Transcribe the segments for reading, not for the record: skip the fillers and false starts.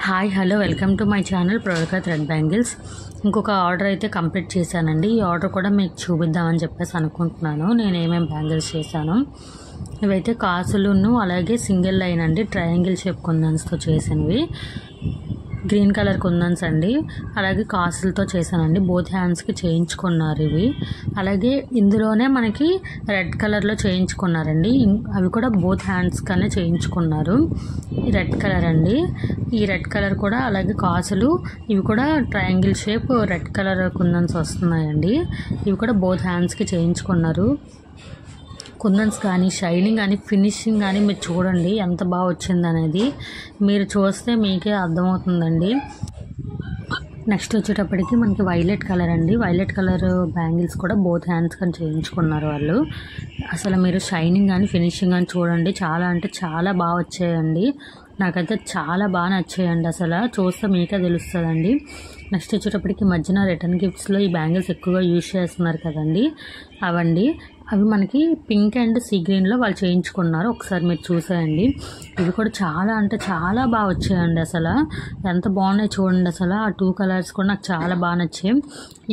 Hi hello welcome to my channel product thread bangles. ఇంకొక order అయితే complete చేశానండి. ఈ ఆర్డర్ కూడా మీకు చూపిద్దామని చెప్పేసి అనుకుంటున్నాను. నేను ఏమేమి బ్యాంగిల్స్ చేశాను. ఇవైతే కాసులును అలాగే సింగిల్ లైన్ అండి, ట్రయాంగిల్ షేప్ కుందన్స్తో చేసినవి. గ్రీన్ కలర్ కుందన్స్ అండి, అలాగే కాసులతో చేశానండి. బోత్ హ్యాండ్స్కి చేయించుకున్నారు ఇవి. అలాగే ఇందులోనే మనకి రెడ్ కలర్లో చేయించుకున్నారండి. అవి కూడా బోత్ హ్యాండ్స్గానే చేయించుకున్నారు. రెడ్ కలర్ అండి, ఈ రెడ్ కలర్ కూడా అలాగే కాసులు ఇవి కూడా ట్రయాంగిల్ షేప్ రెడ్ కలర్ కుందన్స్ వస్తున్నాయండి. ఇవి కూడా బోత్ హ్యాండ్స్కి చేయించుకున్నారు. కుందన్స్ కానీ షైనింగ్ కానీ ఫినిషింగ్ కానీ మీరు చూడండి ఎంత బాగా వచ్చింది అనేది. మీరు చూస్తే మీకే అర్థమవుతుందండి. నెక్స్ట్ వచ్చేటప్పటికి మనకి వైలెట్ కలర్ అండి. వైలెట్ కలర్ బ్యాంగిల్స్ కూడా బోత్ హ్యాండ్స్ కానీ చేయించుకున్నారు వాళ్ళు. అసలు మీరు షైనింగ్ కానీ ఫినిషింగ్ కానీ చూడండి, చాలా అంటే చాలా బాగా వచ్చాయండి. నాకైతే చాలా బాగా నచ్చాయండి. అసలు చూస్తే మీకే తెలుస్తుందండి. నెక్స్ట్ వచ్చేటప్పటికి మధ్యన రిటర్న్ గిఫ్ట్స్లో ఈ బ్యాంగిల్స్ ఎక్కువగా యూజ్ చేస్తున్నారు కదండి, అవండి. అవి మనకి పింక్ అండ్ సీ గ్రీన్లో వాళ్ళు చేయించుకున్నారు. ఒకసారి మీరు చూసేయండి. ఇవి కూడా చాలా అంటే చాలా బాగా వచ్చాయండి. అసలు ఎంత బాగున్నాయి చూడండి. అసలు ఆ 2 కలర్స్ కూడా నాకు చాలా బాగా నచ్చాయి.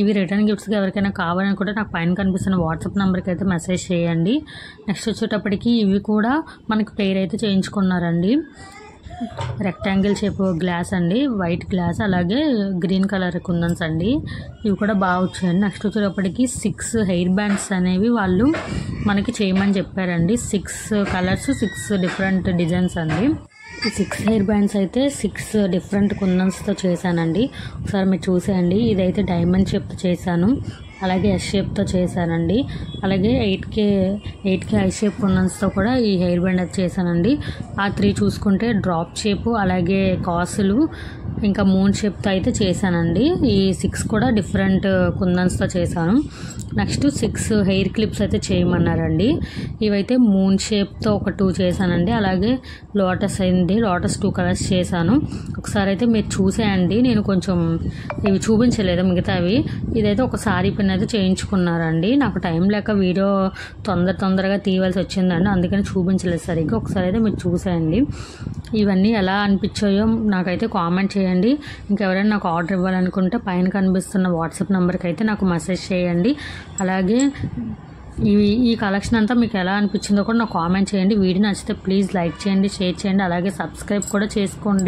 ఇవి రిటర్న్ గిఫ్ట్స్గా ఎవరికైనా కావాలనుకుంటే నాకు పైన కనిపిస్తున్న వాట్సాప్ నెంబర్కి అయితే మెసేజ్ చేయండి. నెక్స్ట్ వచ్చేటప్పటికి ఇవి కూడా మనకి పేరు అయితే చేయించుకున్నారండి. రెక్టాంగిల్ షేప్ గ్లాస్ అండి, వైట్ గ్లాస్, అలాగే గ్రీన్ కలర్ కుందన్స్ అండి. ఇవి కూడా బాగా వచ్చాయండి. నెక్స్ట్ వచ్చేటప్పటికి 6 హెయిర్ బ్యాండ్స్ అనేవి వాళ్ళు మనకి చేయమని చెప్పారండి. 6 కలర్స్ 6 డిఫరెంట్ డిజైన్స్ అండి. ఈ 6 హెయిర్ బ్యాండ్స్ అయితే 6 డిఫరెంట్ కుందన్స్తో చేశానండి. ఒకసారి మీరు చూసేయండి. ఇదైతే డైమండ్ షేప్ చేశాను, అలాగే ఎస్ షేప్తో చేశానండి. అలాగే 8K ఐ షేప్ కుందన్స్తో కూడా ఈ హెయిర్ బ్యాండ్ అది చేశానండి. ఆ 3 చూసుకుంటే డ్రాప్ షేపు, అలాగే కాసులు, ఇంకా మూన్ షేప్తో అయితే చేశానండి. ఈ 6 కూడా డిఫరెంట్ కుందన్స్తో చేశాను. నెక్స్ట్ 6 హెయిర్ క్లిప్స్ అయితే చేయమన్నారండి. ఇవైతే మూన్ షేప్తో ఒక 2 చేశానండి. అలాగే లోటస్ అయింది, లోటస్ 2 కలర్స్ చేశాను. ఒకసారి అయితే మీరు చూసేయండి. నేను కొంచెం ఇవి చూపించలేదు మిగతావి. ఇదైతే ఒక సారీ పిన్ అయితే చేయించుకున్నారండి. నాకు టైం లేక వీడియో తొందరగా తీయవలసి వచ్చిందండి, అందుకని చూపించలేదు సరిగ్గా. ఒకసారి అయితే మీరు చూసేయండి. ఇవన్నీ ఎలా అనిపించాయో నాకైతే కామెంట్ చేయండి. ఇంకెవరైనా నాకు ఆర్డర్ ఇవ్వాలనుకుంటే పైన కనిపిస్తున్న వాట్సాప్ నెంబర్కి అయితే నాకు మెసేజ్ చేయండి. అలాగే ఈ కలెక్షన్ అంతా మీకు ఎలా అనిపించిందో కూడా నాకు కామెంట్ చేయండి. వీడియో నచ్చితే ప్లీజ్ లైక్ చేయండి, షేర్ చేయండి, అలాగే సబ్స్క్రైబ్ కూడా చేసుకోండి.